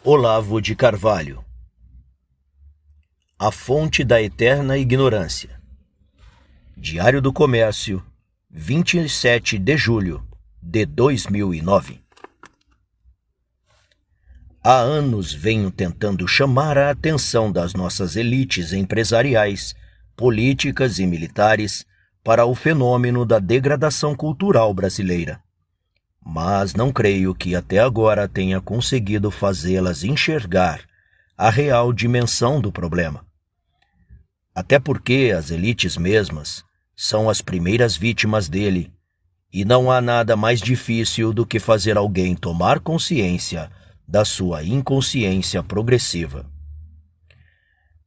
Olavo de Carvalho. A fonte da eterna ignorância. Diário do Comércio, 27 de julho de 2009. Há anos venho tentando chamar a atenção das nossas elites empresariais, políticas e militares para o fenômeno da degradação cultural brasileira. Mas não creio que até agora tenha conseguido fazê-las enxergar a real dimensão do problema. Até porque as elites mesmas são as primeiras vítimas dele, e não há nada mais difícil do que fazer alguém tomar consciência da sua inconsciência progressiva.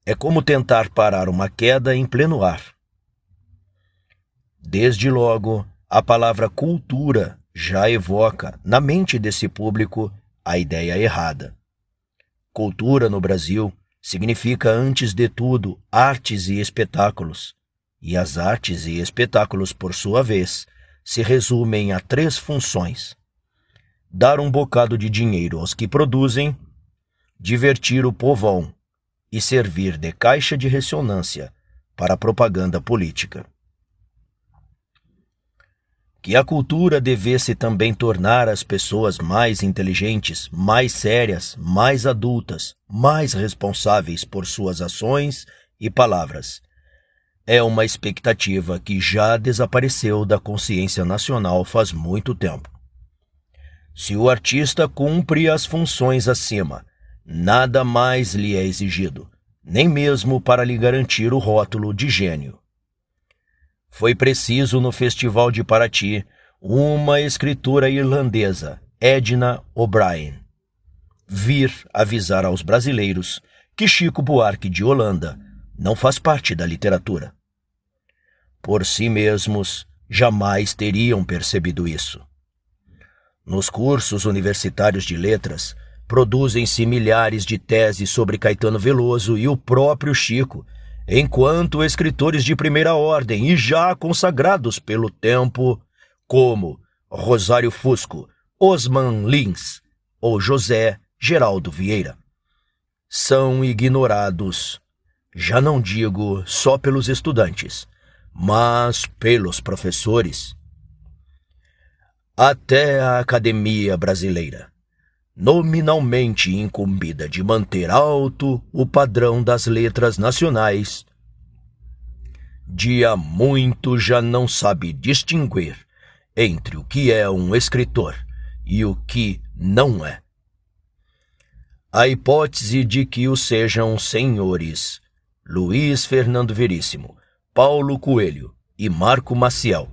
É como tentar parar uma queda em pleno ar. Desde logo, a palavra cultura já evoca, na mente desse público, a ideia errada. Cultura no Brasil significa, antes de tudo, artes e espetáculos. E as artes e espetáculos, por sua vez, se resumem a 3 funções: dar um bocado de dinheiro aos que produzem, divertir o povão e servir de caixa de ressonância para a propaganda política. Que a cultura devesse também tornar as pessoas mais inteligentes, mais sérias, mais adultas, mais responsáveis por suas ações e palavras. É uma expectativa que já desapareceu da consciência nacional faz muito tempo. Se o artista cumpre as funções acima, nada mais lhe é exigido, nem mesmo para lhe garantir o rótulo de gênio. Foi preciso, no Festival de Paraty, uma escritora irlandesa, Edna O'Brien, vir avisar aos brasileiros que Chico Buarque de Holanda não faz parte da literatura. Por si mesmos, jamais teriam percebido isso. Nos cursos universitários de letras, produzem-se milhares de teses sobre Caetano Veloso e o próprio Chico, enquanto escritores de primeira ordem e já consagrados pelo tempo, como Rosário Fusco, Osman Lins ou José Geraldo Vieira, são ignorados, já não digo só pelos estudantes, mas pelos professores. Até a Academia Brasileira, nominalmente incumbida de manter alto o padrão das letras nacionais, de há muito já não sabe distinguir entre o que é um escritor e o que não é. A hipótese de que o sejam senhores Luiz Fernando Veríssimo, Paulo Coelho e Marco Maciel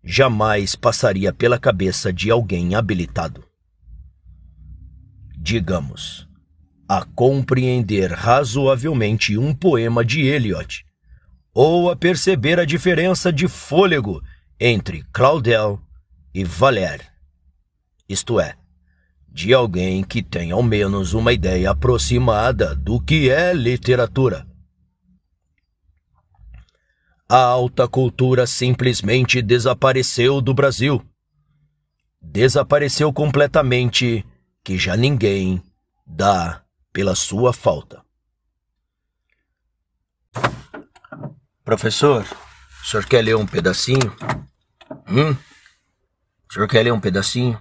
jamais passaria pela cabeça de alguém habilitado, digamos, a compreender razoavelmente um poema de Eliot, ou a perceber a diferença de fôlego entre Claudel e Valère, isto é, de alguém que tem ao menos uma ideia aproximada do que é literatura. A alta cultura simplesmente desapareceu do Brasil. Desapareceu completamente, que já ninguém dá pela sua falta. Professor, o senhor quer ler um pedacinho? O senhor quer ler um pedacinho?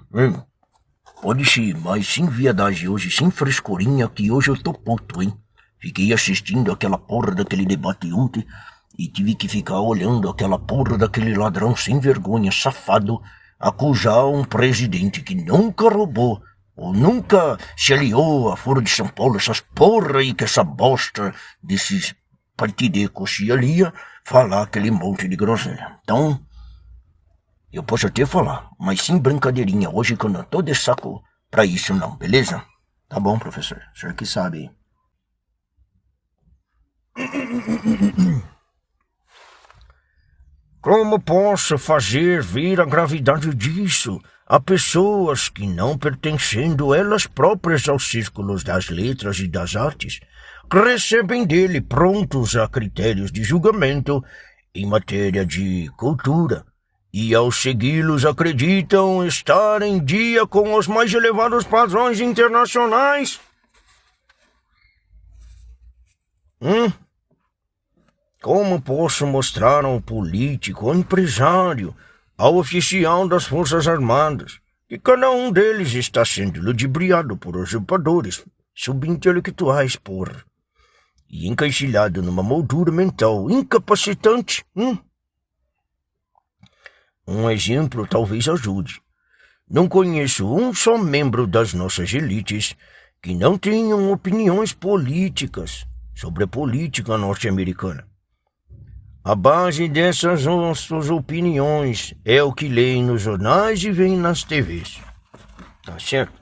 Pode sim, mas sem viadagem hoje, sem frescurinha, que hoje eu tô puto, hein? Fiquei assistindo aquela porra daquele debate ontem e tive que ficar olhando aquela porra daquele ladrão sem vergonha, safado, acusar um presidente que nunca roubou ou nunca se aliou a Foro de São Paulo, essas porra aí que essa bosta desses partidecos se alia, falar aquele monte de groselha. Então, eu posso até falar, mas sem brincadeirinha, hoje que eu não tô de saco pra isso não, beleza? Tá bom, professor, o senhor que sabe. Como posso fazer ver a gravidade disso a pessoas que, não pertencendo elas próprias aos círculos das letras e das artes, recebem dele prontos a critérios de julgamento em matéria de cultura, e ao segui-los acreditam estar em dia com os mais elevados padrões internacionais? Como posso mostrar ao político, ao empresário, ao oficial das Forças Armadas, que cada um deles está sendo ludibriado por usurpadores subintelectuais, porra, e encaixilhado numa moldura mental incapacitante? Um exemplo talvez ajude. Não conheço um só membro das nossas elites que não tenham opiniões políticas sobre a política norte-americana. A base dessas nossas opiniões é o que leem nos jornais e veem nas TVs. Tá certo?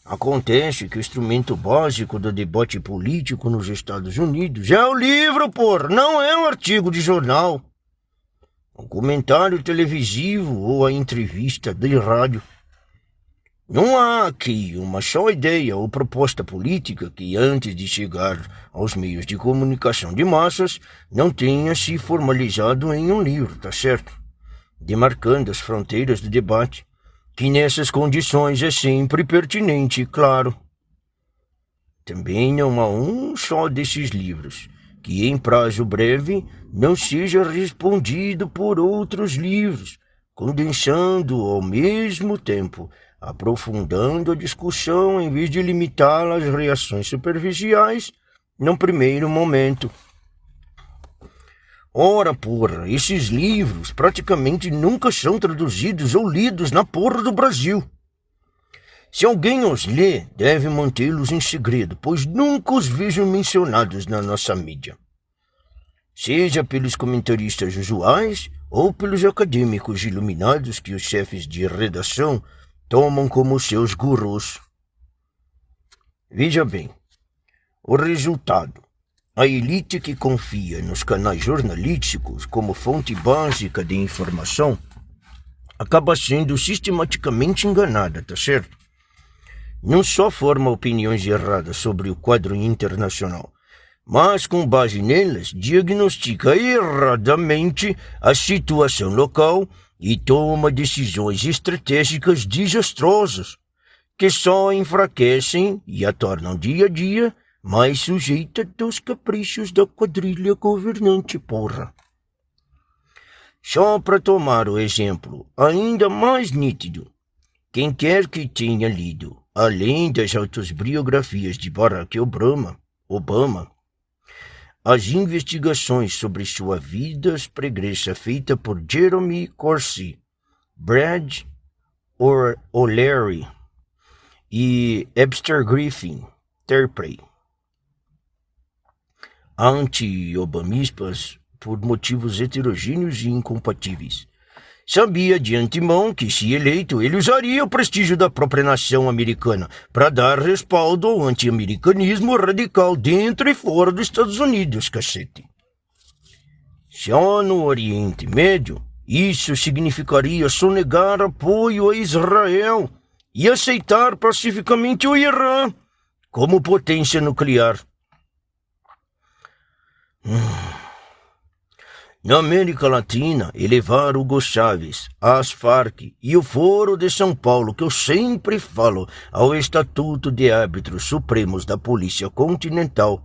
Acontece que o instrumento básico do debate político nos Estados Unidos é o livro, porra, não é um artigo de jornal, um comentário televisivo ou a entrevista de rádio. Não há aqui uma só ideia ou proposta política que, antes de chegar aos meios de comunicação de massas, não tenha se formalizado em um livro, tá certo? Demarcando as fronteiras do debate, que nessas condições é sempre pertinente, claro. Também não há um só desses livros que, em prazo breve, não seja respondido por outros livros, condensando ao mesmo tempo, aprofundando a discussão em vez de limitá-la às reações superficiais num primeiro momento. Ora, porra, esses livros praticamente nunca são traduzidos ou lidos na porra do Brasil. Se alguém os lê, deve mantê-los em segredo, pois nunca os vejo mencionados na nossa mídia. Seja pelos comentaristas usuais ou pelos acadêmicos iluminados que os chefes de redação tomam como seus gurus. Veja bem, o resultado. A elite que confia nos canais jornalísticos como fonte básica de informação acaba sendo sistematicamente enganada, tá certo? Não só forma opiniões erradas sobre o quadro internacional, mas com base nelas diagnostica erradamente a situação local e toma decisões estratégicas desastrosas, que só enfraquecem e a tornam dia a dia mais sujeita dos caprichos da quadrilha governante, porra. Só para tomar o exemplo ainda mais nítido, quem quer que tenha lido, além das autobiografias de Barack Obama, as investigações sobre sua vida pregressa feita por Jeremy Corsi, Brad O'Leary e Ebster Griffin Terprey, anti-obamistas por motivos heterogêneos e incompatíveis. Sabia de antemão que, se eleito, ele usaria o prestígio da própria nação americana para dar respaldo ao anti-americanismo radical dentro e fora dos Estados Unidos, cacete. Só no Oriente Médio, isso significaria sonegar apoio a Israel e aceitar pacificamente o Irã como potência nuclear. Na América Latina, elevar Hugo Chávez, as Farc e o Foro de São Paulo, que eu sempre falo, ao Estatuto de Árbitros Supremos da Polícia Continental.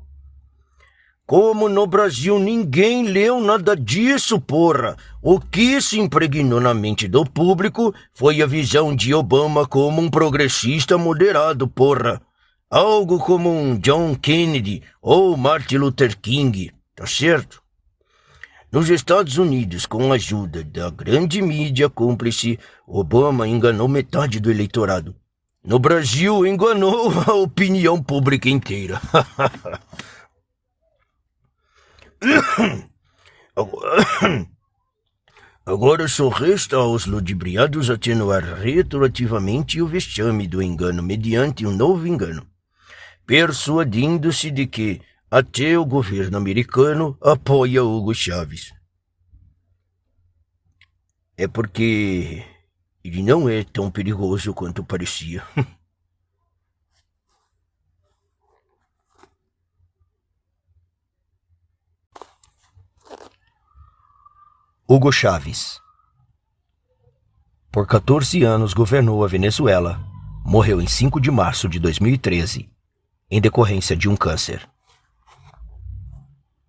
Como no Brasil ninguém leu nada disso, porra, o que se impregnou na mente do público foi a visão de Obama como um progressista moderado, porra. Algo como um John Kennedy ou Martin Luther King, tá certo? Nos Estados Unidos, com a ajuda da grande mídia cúmplice, Obama enganou metade do eleitorado. No Brasil, enganou a opinião pública inteira. Agora só resta aos ludibriados atenuar retroativamente o vexame do engano mediante um novo engano, persuadindo-se de que até o governo americano apoia Hugo Chávez. É porque ele não é tão perigoso quanto parecia. Hugo Chávez. Por 14 anos governou a Venezuela. Morreu em 5 de março de 2013, em decorrência de um câncer.